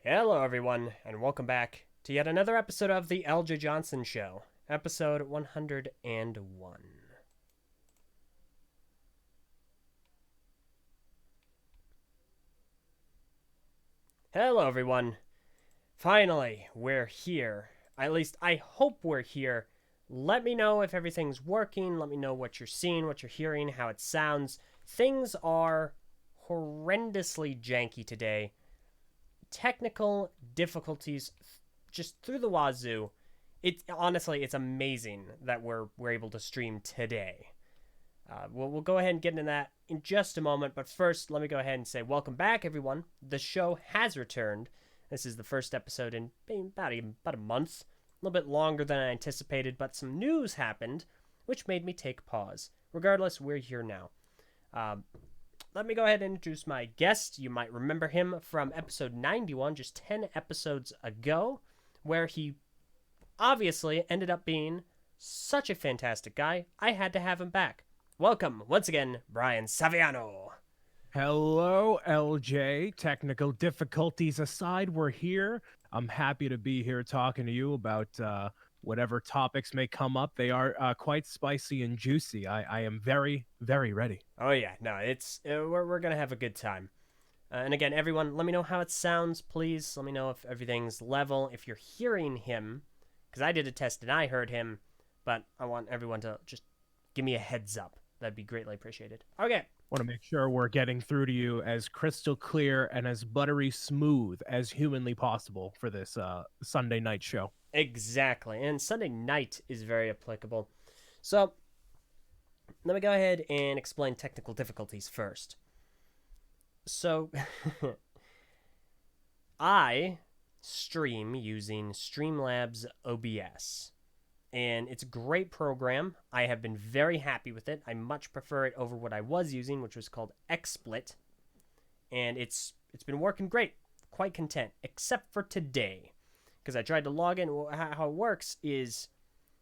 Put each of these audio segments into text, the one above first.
Hello, everyone, and welcome back to yet another episode of the Eljay Johnsen Show, episode 101. Hello, everyone. Finally, we're here. At least, I hope we're here. Let me know if everything's working. Let me know what you're seeing, what you're hearing, how it sounds. Things are horrendously janky today. Technical difficulties just through the wazoo. It's amazing that we're able to stream today. We'll go ahead and get into that in just a moment, but first, let me go ahead and say welcome back, everyone. The show has returned. This is the first episode in about a month, a little bit longer than I anticipated, but some news happened, which made me take pause. Regardless, we're here now. Let me go ahead and introduce my guest. You might remember him from episode 91, just 10 episodes ago, where he obviously ended up being such a fantastic guy, I had to have him back. Welcome, once again, Brian Saviano. Hello, LJ. Technical difficulties aside, we're here. I'm happy to be here talking to you about whatever topics may come up. They are quite spicy and juicy. I am very, very ready. Oh yeah, no, we're gonna have a good time. And again, everyone, let me know how it sounds, please. Let me know if everything's level, if you're hearing him, because I did a test and I heard him, but I want everyone to just give me a heads up. That'd be greatly appreciated. Okay. Want to make sure we're getting through to you as crystal clear and as buttery smooth as humanly possible for this Sunday night show. Exactly. And Sunday night is very applicable. So, let me go ahead and explain technical difficulties first. So, I stream using Streamlabs OBS. And it's a great program. I have been very happy with it. I much prefer it over what I was using, which was called XSplit. And it's been working great. Quite content, except for today. Because I tried to log in. How it works is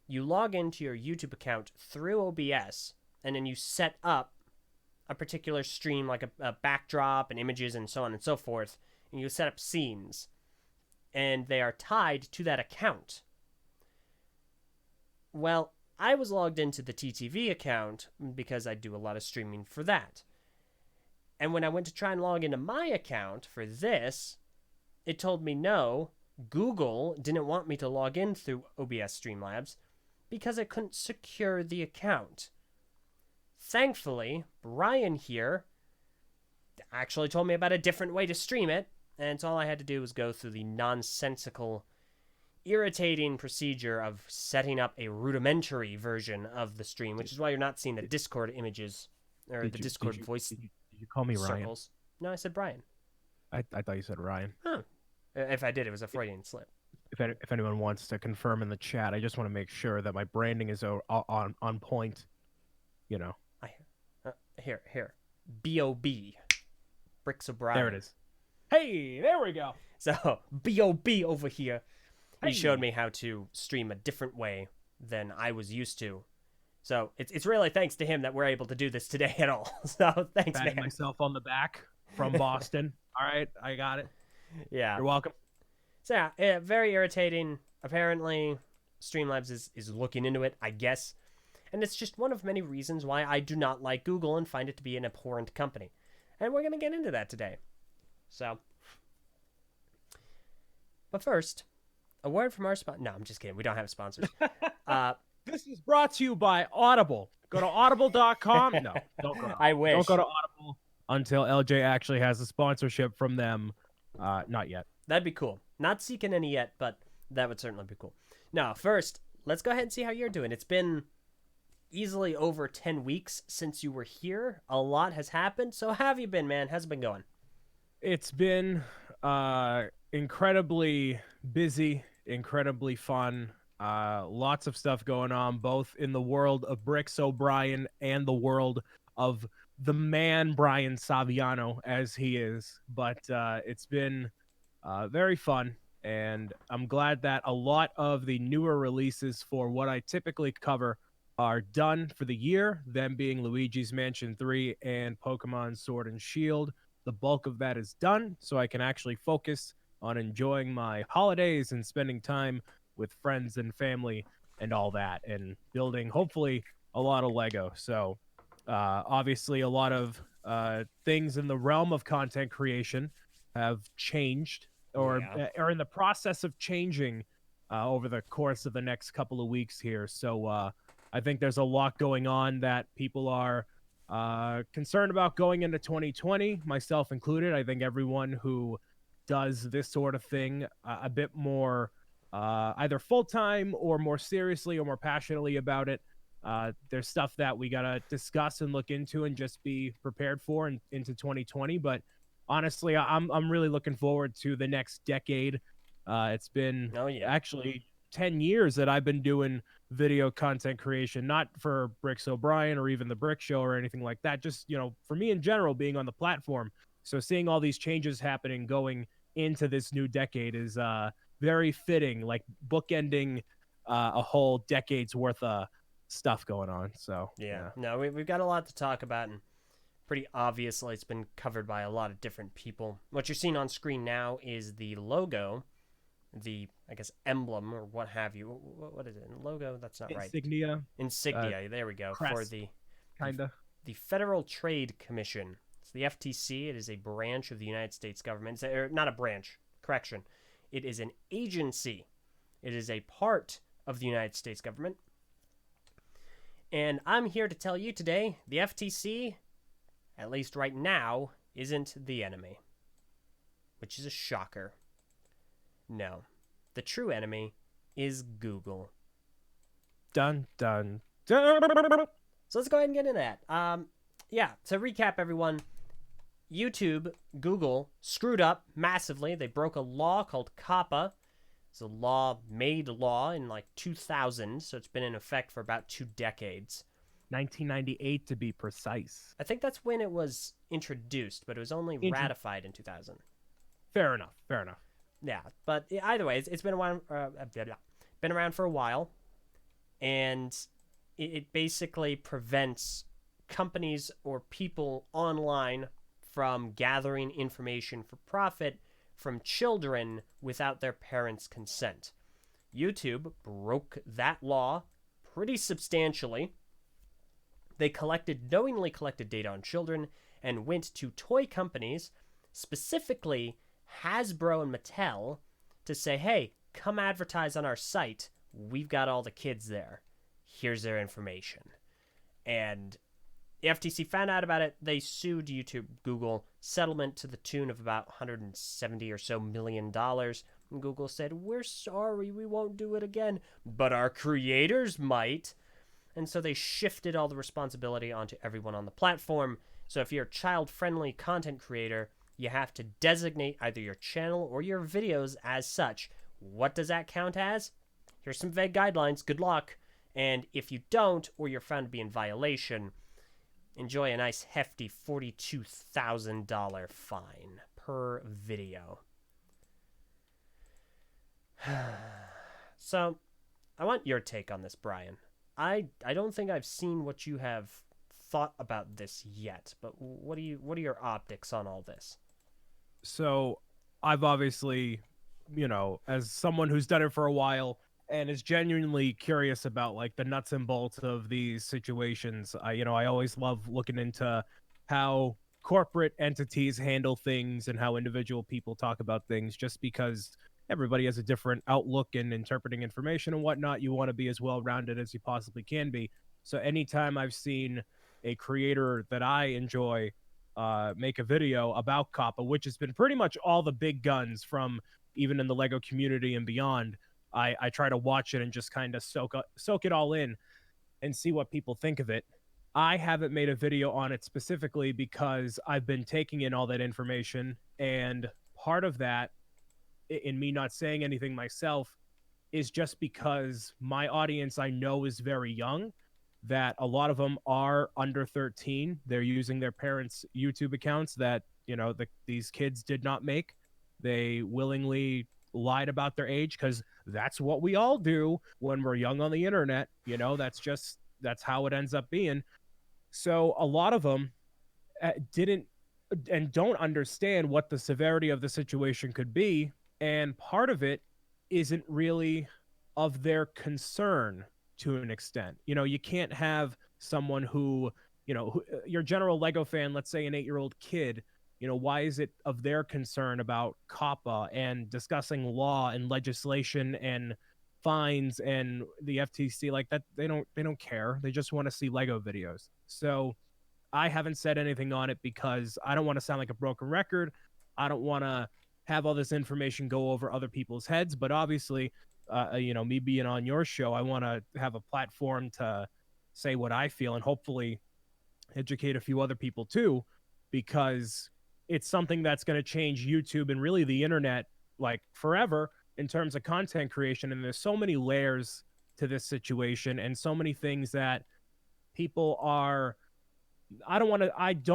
you log into your YouTube account through OBS, and then you set up a particular stream, like a backdrop and images and so on and so forth. And you set up scenes. And they are tied to that account. Well, I was logged into the TTV account because I do a lot of streaming for that. And when I went to try and log into my account for this, it told me no, Google didn't want me to log in through OBS Streamlabs because I couldn't secure the account. Thankfully, Brian here actually told me about a different way to stream it, and so all I had to do was go through the nonsensical, irritating procedure of setting up a rudimentary version of the stream, which is why you're not seeing the Discord images or the Discord voice did you call me circles. Ryan? No, I said Brian. I thought you said Ryan. Huh. If I did, it was a Freudian slip. If anyone wants to confirm in the chat, I just want to make sure that my branding is on point. You know. Here. B.O.B. Bricks O'Brien. There it is. Hey, there we go. So, B.O.B. over here. He showed me how to stream a different way than I was used to. So it's really thanks to him that we're able to do this today at all. So thanks, Patting man. myself on the back from Boston. All right, I got it. Yeah. You're welcome. So yeah, very irritating. Apparently, Streamlabs is looking into it, I guess. And it's just one of many reasons why I do not like Google and find it to be an abhorrent company. And we're going to get into that today. So. But first, a word from our sponsor. No, I'm just kidding. We don't have sponsors. This is brought to you by Audible. Go to audible.com. No, don't go to I wish. Don't go to Audible until LJ actually has a sponsorship from them. Not yet. That'd be cool. Not seeking any yet, but that would certainly be cool. Now, first, let's go ahead and see how you're doing. It's been easily over 10 weeks since you were here. A lot has happened. So how have you been, man? How's it been going? It's been incredibly busy, incredibly fun. Lots of stuff going on, both in the world of Bricks O'Brien and the world of the man Brian Saviano, as he is. But it's been very fun, and I'm glad that a lot of the newer releases for what I typically cover are done for the year, them being Luigi's Mansion 3 and Pokemon Sword and Shield. The bulk of that is done, so I can actually focus on enjoying my holidays and spending time with friends and family and all that, and building hopefully a lot of Lego. So obviously a lot of things in the realm of content creation have changed or Yeah. are in the process of changing over the course of the next couple of weeks here. So I think there's a lot going on that people are concerned about going into 2020, myself included. I think everyone who does this sort of thing a bit more, either full time or more seriously or more passionately about it. There's stuff that we gotta discuss and look into and just be prepared for into 2020. But honestly, I'm really looking forward to the next decade. It's been Oh yeah. actually 10 years that I've been doing video content creation, not for Bricks O'Brien or even the Brick Show or anything like that. Just, for me in general, being on the platform. So seeing all these changes happening going into this new decade is very fitting, like bookending a whole decade's worth of stuff going on. So Yeah. yeah. No, we've got a lot to talk about, and pretty obviously it's been covered by a lot of different people. What you're seeing on screen now is the logo, the, I guess, emblem or what have you. What is it? Logo? That's not right. Insignia, Insignia. There we go. For crest, the kinda. the Federal Trade Commission. It's the FTC. It is a branch of the United States government. Or not a branch. Correction. It is an agency. It is a part of the United States government. And I'm here to tell you today, the FTC, at least right now, isn't the enemy. Which is a shocker. No. The true enemy is Google. Dun dun dun. So let's go ahead and get into that. Yeah, to recap, everyone, YouTube, Google screwed up massively. They broke a law called COPPA. It's a made law in like 2000, so it's been in effect for about 2 decades. 1998 to be precise. I think that's when it was introduced, but it was only ratified in 2000. Fair enough. Yeah, but either way, it's been been around for a while, and it basically prevents companies or people online from gathering information for profit from children without their parents' consent. YouTube broke that law pretty substantially. They knowingly collected data on children and went to toy companies, specifically Hasbro and Mattel, to say, hey, come advertise on our site. We've got all the kids there. Here's their information. And the FTC found out about it. They sued YouTube, Google, settlement to the tune of about $170 or so million. And Google said, we're sorry, we won't do it again, but our creators might. And so they shifted all the responsibility onto everyone on the platform. So if you're a child-friendly content creator, you have to designate either your channel or your videos as such. What does that count as? Here's some vague guidelines. Good luck. And if you don't, or you're found to be in violation, enjoy a nice hefty $42,000 fine per video. So, I want your take on this, Brian. I don't think I've seen what you have thought about this yet, but what are your optics on all this? So I've obviously, as someone who's done it for a while and is genuinely curious about like the nuts and bolts of these situations, I always love looking into how corporate entities handle things and how individual people talk about things, just because everybody has a different outlook in interpreting information and whatnot. You want to be as well rounded as you possibly can be. So anytime I've seen a creator that I enjoy make a video about COPPA, which has been pretty much all the big guns from even in the Lego community and beyond, I try to watch it and just kind of soak it all in and see what people think of it. I haven't made a video on it specifically because I've been taking in all that information, and part of that, in me not saying anything myself, is just because my audience I know is very young, that a lot of them are under 13. They're using their parents' YouTube accounts that, these kids did not make. They willingly lied about their age because that's what we all do when we're young on the internet. That's how it ends up being. So a lot of them didn't and don't understand what the severity of the situation could be. And part of it isn't really of their concern to an extent. You can't have someone who, your general Lego fan, let's say an 8-year-old kid, why is it of their concern about COPPA and discussing law and legislation and fines and the FTC like that? They don't care. They just want to see Lego videos. So I haven't said anything on it because I don't want to sound like a broken record. I don't want to have all this information go over other people's heads. But obviously, me being on your show, I want to have a platform to say what I feel and hopefully educate a few other people too, because it's something that's going to change YouTube and really the internet like forever in terms of content creation. And there's so many layers to this situation and so many things that people are I don't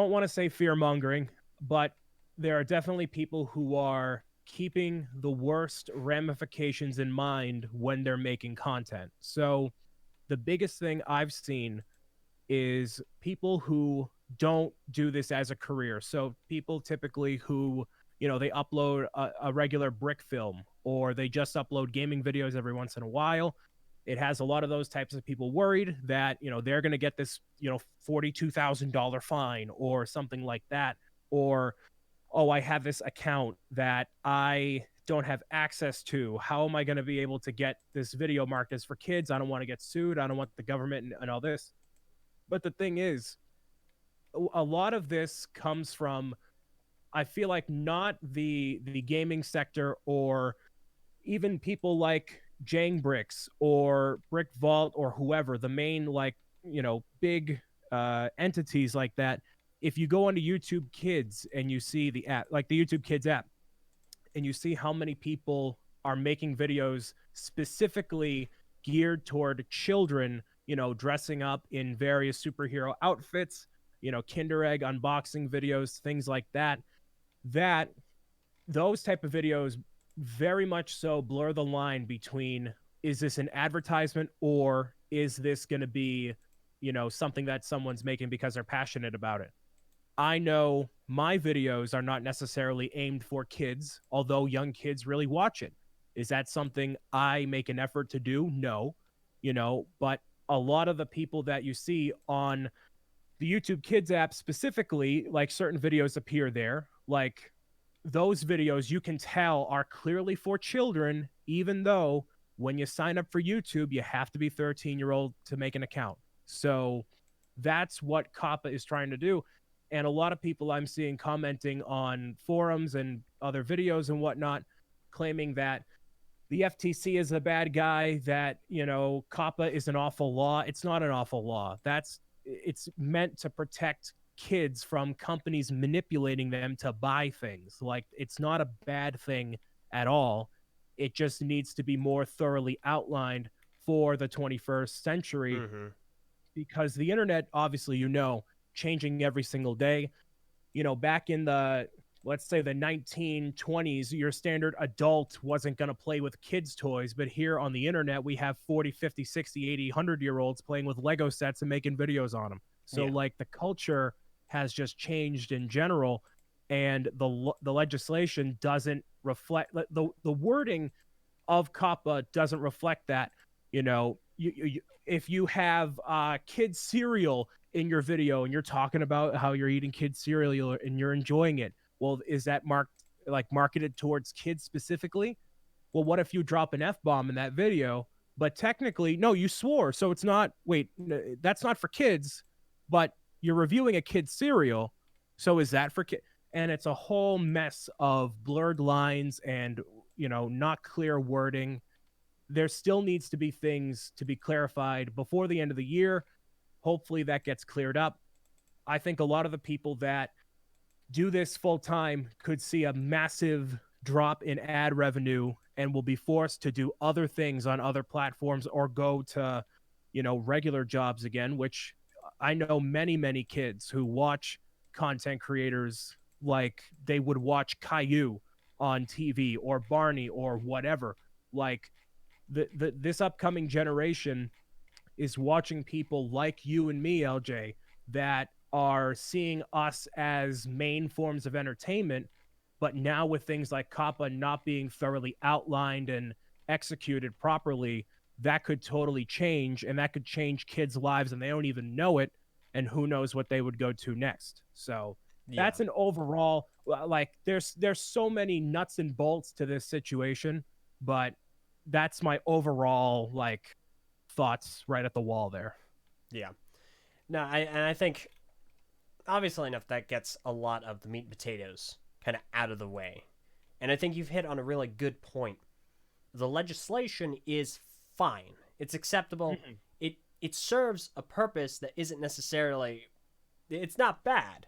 want to say fear mongering, but there are definitely people who are keeping the worst ramifications in mind when they're making content. So the biggest thing I've seen is people who don't do this as a career. So people typically who, they upload a regular brick film or they just upload gaming videos every once in a while. It has a lot of those types of people worried that, they're going to get this, $42,000 fine or something like that. Or, oh, I have this account that I don't have access to. How am I going to be able to get this video marked as for kids? I don't want to get sued. I don't want the government and all this. But the thing is, a lot of this comes from, I feel like, not the gaming sector or even people like Jang Bricks or Brick Vault or whoever, the main like, big entities like that. If you go onto YouTube Kids and you see the app, like the YouTube Kids app, and you see how many people are making videos specifically geared toward children, dressing up in various superhero outfits, Kinder Egg unboxing videos, things like that, that those type of videos very much so blur the line between, is this an advertisement or is this going to be, something that someone's making because they're passionate about it. I know my videos are not necessarily aimed for kids, although young kids really watch it. Is that something I make an effort to do? No, but a lot of the people that you see on the YouTube Kids app specifically, like certain videos appear there, like those videos you can tell are clearly for children, even though when you sign up for YouTube, you have to be 13-year-old to make an account. So that's what COPPA is trying to do. And a lot of people I'm seeing commenting on forums and other videos and whatnot, claiming that the FTC is a bad guy, that, COPPA is an awful law. It's not an awful law. It's meant to protect kids from companies manipulating them to buy things. Like, it's not a bad thing at all. It just needs to be more thoroughly outlined for the 21st century, because the internet, obviously, changing every single day. Back in the, let's say, the 1920s, your standard adult wasn't going to play with kids' toys. But here on the internet, we have 40, 50, 60, 80, 100-year-olds playing with Lego sets and making videos on them. So, like, the culture has just changed in general, and the legislation doesn't reflect, the wording of COPPA doesn't reflect that. If you have kids cereal in your video and you're talking about how you're eating kids cereal and you're enjoying it, well, is that marketed towards kids specifically? Well, what if you drop an F-bomb in that video, but technically, no, you swore, so it's not, wait, that's not for kids, but you're reviewing a kid's cereal, so is that for kids? And it's a whole mess of blurred lines and, not clear wording. There still needs to be things to be clarified before the end of the year. Hopefully that gets cleared up. I think a lot of the people that do this full time could see a massive drop in ad revenue and will be forced to do other things on other platforms or go to, regular jobs again, which I know many, many kids who watch content creators like they would watch Caillou on TV or Barney or whatever. Like, this upcoming generation is watching people like you and me, LJ, that are seeing us as main forms of entertainment, But now with things like COPPA not being thoroughly outlined and executed properly, that could totally change, and that could change kids' lives and they don't even know it, and who knows what they would go to next. So Yeah. that's an overall, like, there's so many nuts and bolts to this situation, but that's my overall, like, thoughts right at the wall there. Yeah. No, I think obviously enough that gets a lot of the meat and potatoes kind of out of the way. And I think you've hit on a really good point. The legislation is fine. It's acceptable. Mhm. It serves a purpose that isn't necessarily, it's not bad.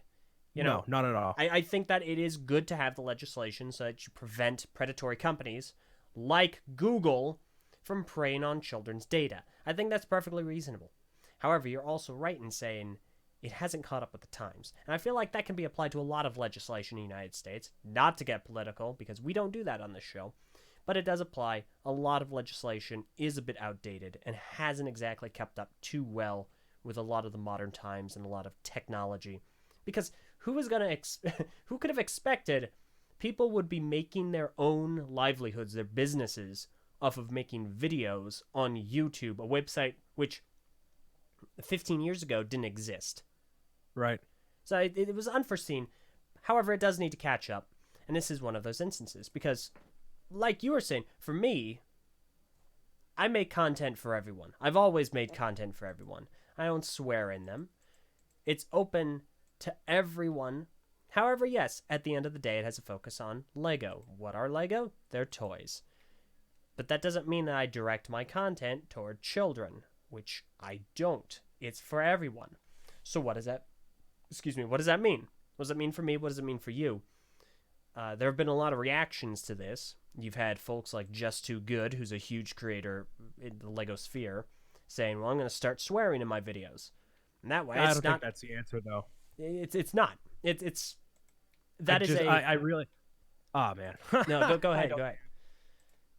You No, know, not at all. I think that it is good to have the legislation so that you prevent predatory companies like Google from preying on children's data. I think that's perfectly reasonable. However, you're also right in saying it hasn't caught up with the times. And I feel like that can be applied to a lot of legislation in the United States. Not to get political, because we don't do that on this show, but it does apply. A lot of legislation is a bit outdated and hasn't exactly kept up too well with a lot of the modern times and a lot of technology. Because who could have expected people would be making their own livelihoods, their businesses, off of making videos on YouTube, a website which 15 years ago didn't exist. Right. So it was unforeseen. However, it does need to catch up. And this is one of those instances because, like you were saying, for me, I make content for everyone. I've always made content for everyone. I don't swear in them. It's open to everyone. However, yes, at the end of the day, it has a focus on Lego. What are Lego? They're toys. But that doesn't mean that I direct my content toward children, which I don't. It's for everyone. So what does that, what does that mean? What does it mean for me? What does it mean for you? There have been a lot of reactions to this. You've had folks like Just Too Good, who's a huge creator in the Lego sphere, saying, well, I'm going to start swearing in my videos. And that way, I it's don't not. think that's the answer, though. It's not. It's that is a. I really. Oh man. No, go ahead. Go ahead.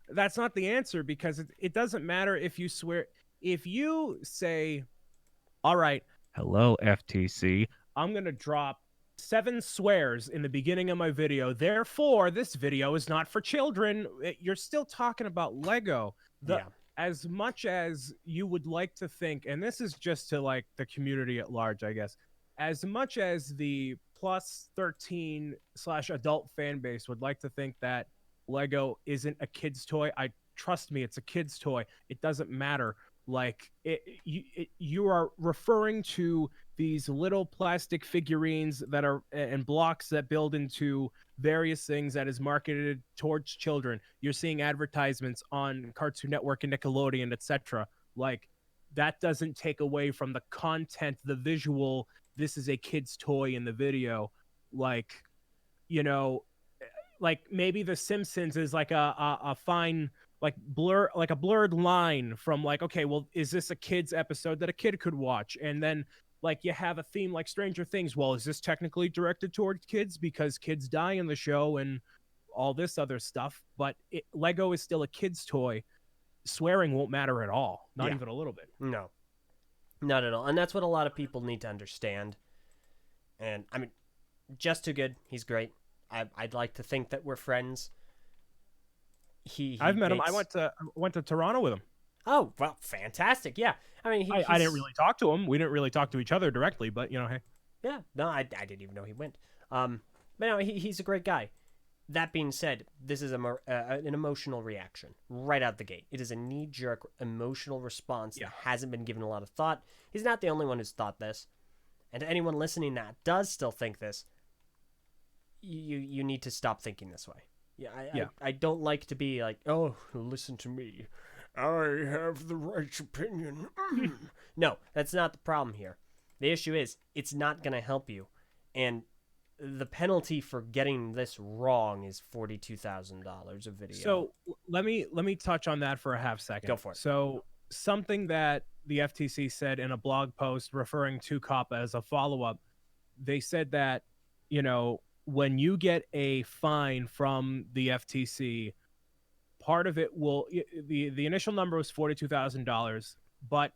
That's not the answer, because it doesn't matter if you swear. If you say, all right, hello, FTC, I'm going to drop 7 swears in the beginning of my video. Therefore, this video is not for children. You're still talking about Lego. Yeah. As much as you would like to think, and this is just to like the community at large, I guess, as much as the plus 13 / adult fan base would like to think that Lego isn't a kid's toy, trust me, it's a kid's toy. It doesn't matter. Like, you are referring to these little plastic figurines that are, and blocks that build into various things that is marketed towards children. You're seeing advertisements on Cartoon Network and Nickelodeon, etc. Like, that doesn't take away from the content, the visual. This is a kid's toy in the video. Like, you know, like maybe The Simpsons is like a fine, like a blurred line from like, okay, well, is this a kid's episode that a kid could watch? And then like you have a theme like Stranger Things. Well, is this technically directed towards kids because kids die in the show and all this other stuff? But Lego is still a kid's toy. Swearing won't matter at all. Not even a little bit. No, not at all. And that's what a lot of people need to understand. And I mean, Just Too Good. He's great. I'd like to think that we're friends. I've met him. I went to Toronto with him. Oh, well, fantastic. Yeah. I mean, I didn't really talk to him. We didn't really talk to each other directly, but, you know, hey. Yeah. No, I didn't even know he went. But no, he's a great guy. That being said, this is an emotional reaction right out the gate. It is a knee-jerk emotional response that hasn't been given a lot of thought. He's not the only one who's thought this. And to anyone listening that does still think this, you need to stop thinking this way. I don't like to be like, oh, listen to me. I have the right opinion. No, that's not the problem here. The issue is, it's not going to help you. And the penalty for getting this wrong is $42,000 a video. So let me touch on that for a half second. Go for it. So something that the FTC said in a blog post referring to COPPA as a follow-up, they said that, you know, when you get a fine from the FTC, part of it will, the initial number was $42,000, but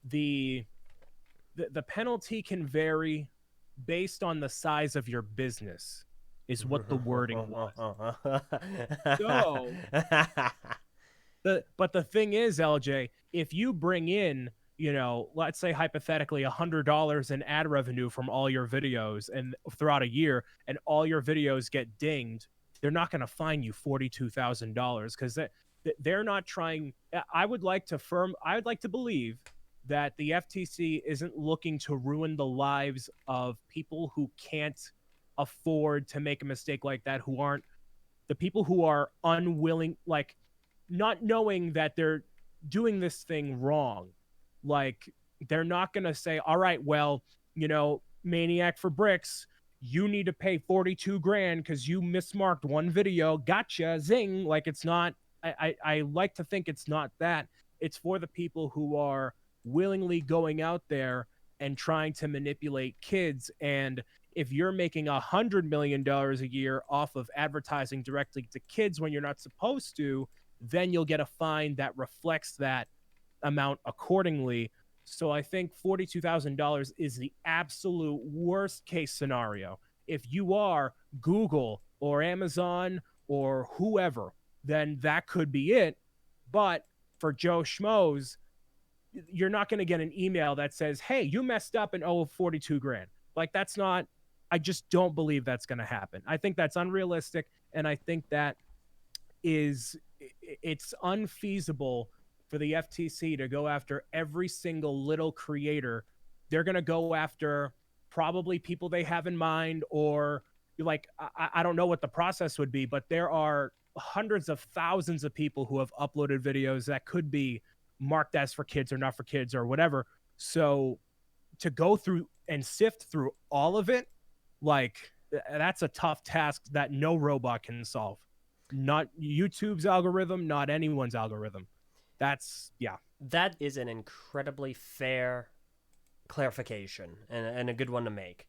the penalty can vary based on the size of your business. is what the wording was. So but the thing is, LJ, if you bring in, let's say hypothetically $100 in ad revenue from all your videos and throughout a year, and all your videos get dinged, they're not going to fine you $42,000 because they're not trying. I would like to believe that the FTC isn't looking to ruin the lives of people who can't afford to make a mistake like that, who aren't the people who are unwilling, like not knowing that they're doing this thing wrong. Like, they're not going to say, all right, well, Maniac for Bricks, you need to pay 42 grand because you mismarked one video. Gotcha. Zing. Like, it's not, I like to think it's not that. It's for the people who are willingly going out there and trying to manipulate kids. And if you're making $100 million a year off of advertising directly to kids when you're not supposed to, then you'll get a fine that reflects that amount accordingly. So I think $42,000 is the absolute worst case scenario. If you are Google or Amazon or whoever, then that could be it. But for Joe Schmoes, you're not going to get an email that says, hey, you messed up and owe 42 grand. Like, that's not, I just don't believe that's going to happen. I think that's unrealistic. And I think that it's unfeasible for the FTC to go after every single little creator. They're going to go after probably people they have in mind, or like, I don't know what the process would be, but there are hundreds of thousands of people who have uploaded videos that could be marked as for kids or not for kids or whatever. So to go through and sift through all of it, like, that's a tough task that no robot can solve. Not YouTube's algorithm, not anyone's algorithm. That is an incredibly fair clarification and a good one to make.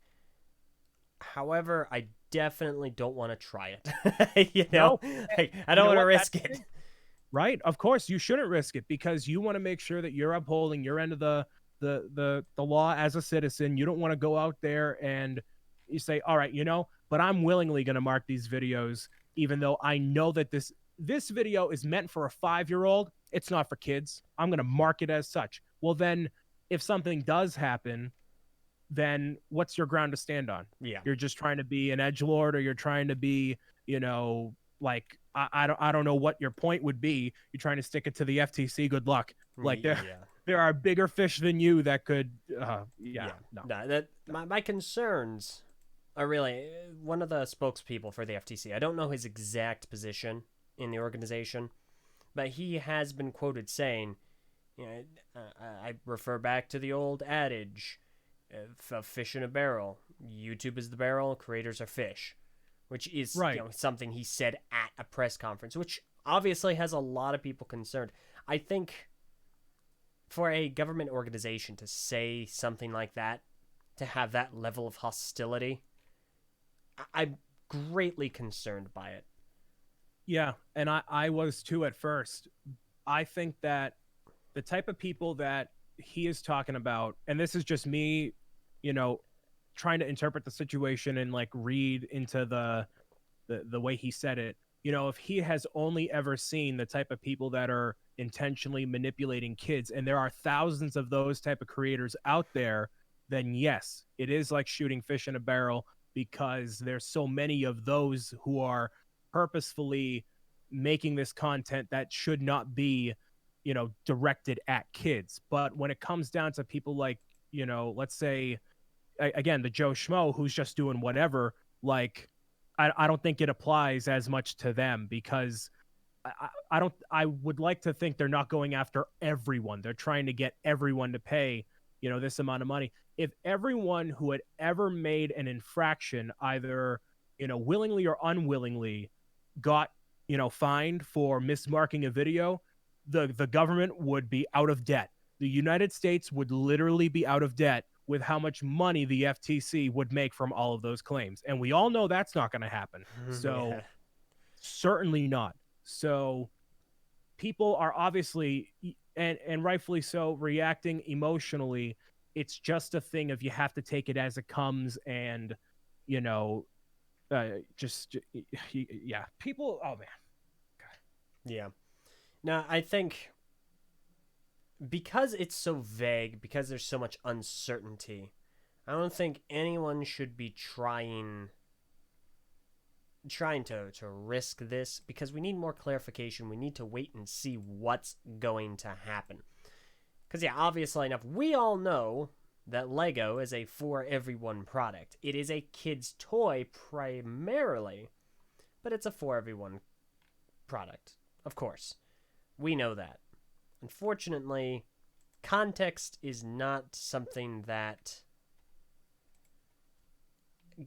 However, I definitely don't want to try it. No. I don't want to risk it. Right? Of course, you shouldn't risk it because you want to make sure that you're upholding your end of the law as a citizen. You don't want to go out there and you say, all right, but I'm willingly going to mark these videos, even though I know that this video is meant for a 5-year-old. It's not for kids. I'm going to mark it as such. Well, then if something does happen, then what's your ground to stand on? Yeah. You're just trying to be an edgelord, or you're trying to be, like, I don't know what your point would be. You're trying to stick it to the FTC. Good luck. Like, there are bigger fish than you that could, no. My concerns are really one of the spokespeople for the FTC. I don't know his exact position in the organization, but he has been quoted saying, I refer back to the old adage of fish in a barrel. YouTube is the barrel, creators are fish, which is right. Something he said at a press conference, which obviously has a lot of people concerned. I think for a government organization to say something like that, to have that level of hostility, I'm greatly concerned by it. Yeah, and I was too at first. I think that the type of people that he is talking about, and this is just me, trying to interpret the situation and like read into the way he said it. If he has only ever seen the type of people that are intentionally manipulating kids, and there are thousands of those type of creators out there, then yes, it is like shooting fish in a barrel, because there's so many of those who are purposefully making this content that should not be, directed at kids. But when it comes down to people like, let's say, again, the Joe Schmo who's just doing whatever, like, I don't think it applies as much to them, because I would like to think they're not going after everyone. They're trying to get everyone to pay, this amount of money. If everyone who had ever made an infraction, either, willingly or unwillingly, got, fined for mismarking a video, the government would be out of debt. The United States would literally be out of debt with how much money the FTC would make from all of those claims. And we all know that's not going to happen. So certainly not. So people are obviously, and rightfully so, reacting emotionally. It's just a thing of, you have to take it as it comes, and, Yeah, people. Oh man. Yeah. Now, I think because it's so vague, because there's so much uncertainty, I don't think anyone should be trying to risk this because we need more clarification. We need to wait and see what's going to happen. Because, yeah, obviously enough, we all know that Lego is a for everyone product. It is a kid's toy primarily, but it's a for everyone product. Of course. We know that. Unfortunately, context is not something that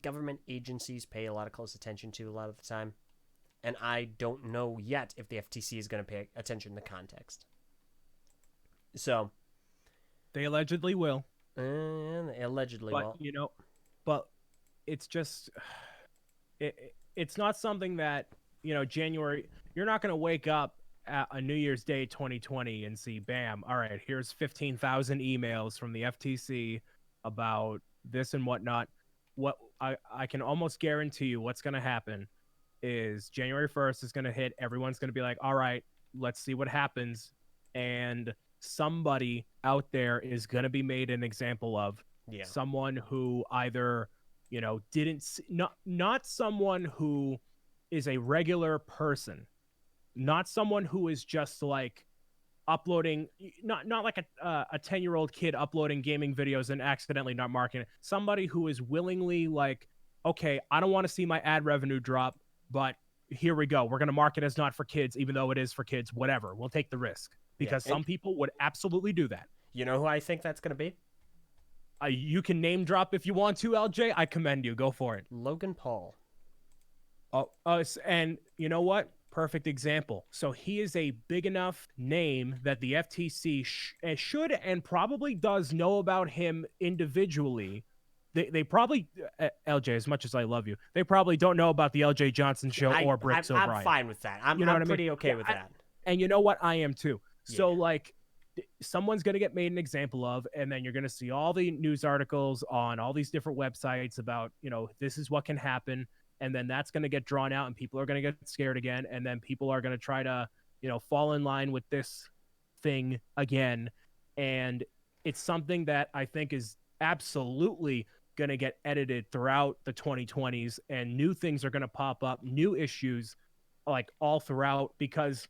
government agencies pay a lot of close attention to a lot of the time. And I don't know yet if the FTC is going to pay attention to context. So, They allegedly will, allegedly, but well, but it's just it's not something that January. You're not going to wake up at a New Year's Day 2020 and see, bam, all right, here's 15,000 emails from the FTC about this and whatnot. What I can almost guarantee you what's going to happen is January 1st is going to hit. Everyone's going to be like, all right, let's see what happens. And somebody out there is going to be made an example of. yeah. Someone who either, didn't, not someone who is a regular person, not someone who is just like uploading, not like a 10-year-old kid uploading gaming videos and accidentally not marking it. Somebody who is willingly like, okay, I don't want to see my ad revenue drop, but here we go. We're going to mark it as not for kids, even though it is for kids. Whatever. We'll take the risk because And some people would absolutely do that. you know who I think that's going to be? You can name drop if you want to, LJ. I commend you. Go for it. Logan Paul. Oh, and you know what? Perfect example. So he is a big enough name that the FTC should and probably does know about him individually. They probably, LJ, as much as I love you, they probably don't know about the Eljay Johnsen Show or Bricks O'Brien. I'm fine with that. I'm pretty okay with that. And you know what? I am too. So like, someone's going to get made an example of, and then you're going to see all the news articles on all these different websites about, this is what can happen. And then that's going to get drawn out and people are going to get scared again. And then people are going to try to, fall in line with this thing again. And it's something that I think is absolutely going to get edited throughout the 2020s, and new things are going to pop up, new issues like all throughout, because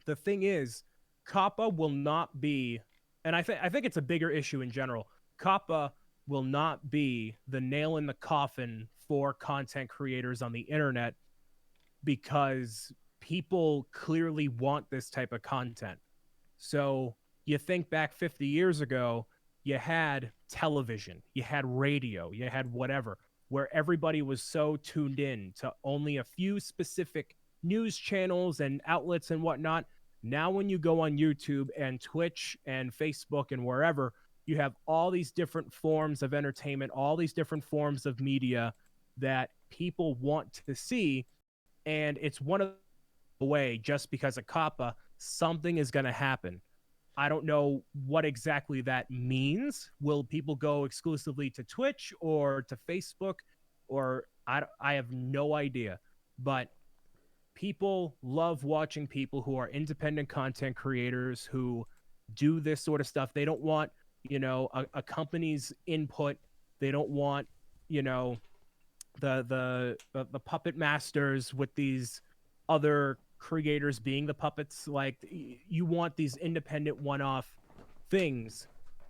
the thing is, COPPA will not be, and I think it's a bigger issue in general. COPPA will not be the nail in the coffin for content creators on the internet, because people clearly want this type of content. So you think back 50 years ago, you had television, you had radio, you had whatever, where everybody was so tuned in to only a few specific news channels and outlets and whatnot. Now, when you go on YouTube and Twitch and Facebook and wherever, you have all these different forms of entertainment, all these different forms of media that people want to see. And it's one of the way, just because of COPPA, something is going to happen. I don't know what exactly that means. Will people go exclusively to Twitch or to Facebook? Or I have no idea. But people love watching people who are independent content creators who do this sort of stuff. They don't want, a company's input. They don't want, the puppet masters with these other creators being the puppets. Like, you want these independent one-off things,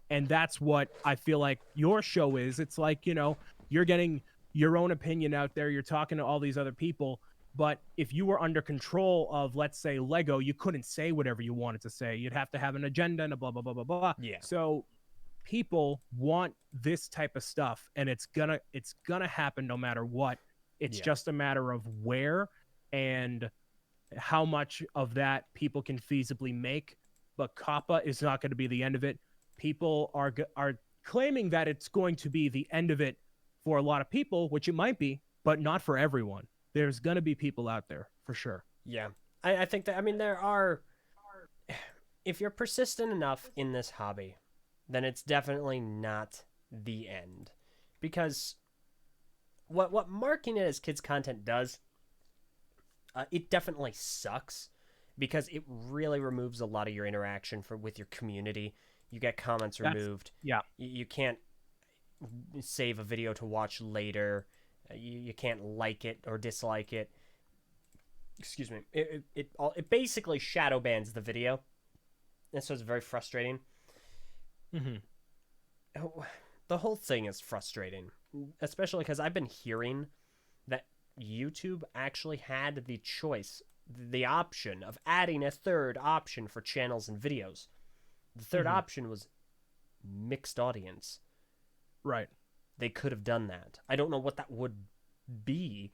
and that's what I feel like your show is. It's like, you're getting your own opinion out there, you're talking to all these other people, but if you were under control of, let's say, Lego, you couldn't say whatever you wanted to say. You'd have to have an agenda and a blah blah blah blah blah. Yeah. So people want this type of stuff, and it's gonna happen no matter what. It's just a matter of where and how much of that people can feasibly make. But COPPA is not going to be the end of it. People are claiming that it's going to be the end of it for a lot of people, which it might be, but not for everyone. There's going to be people out there for sure. Yeah. I think that, there are, if you're persistent enough in this hobby, then it's definitely not the end. Because what marking it as kids content does, it definitely sucks because it really removes a lot of your interaction with your community. You get comments removed. Yeah. You can't save a video to watch later. You can't like it or dislike it. Excuse me. It basically shadow bans the video, and so it's very frustrating. The whole thing is frustrating, especially because I've been hearing that YouTube actually had the choice, the option of adding a third option for channels and videos. The third option was mixed audience. Right. They could have done that. I don't know what that would be,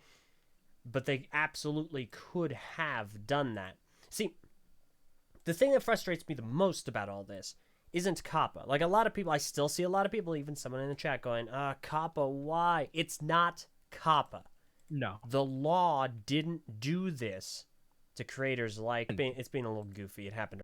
but they absolutely could have done that. See, the thing that frustrates me the most about all this isn't COPPA. Like, a lot of people, I still see a lot of people, even someone in the chat going, COPPA, why? It's not COPPA. No. The law didn't do this to creators like... It's being a little goofy. It happened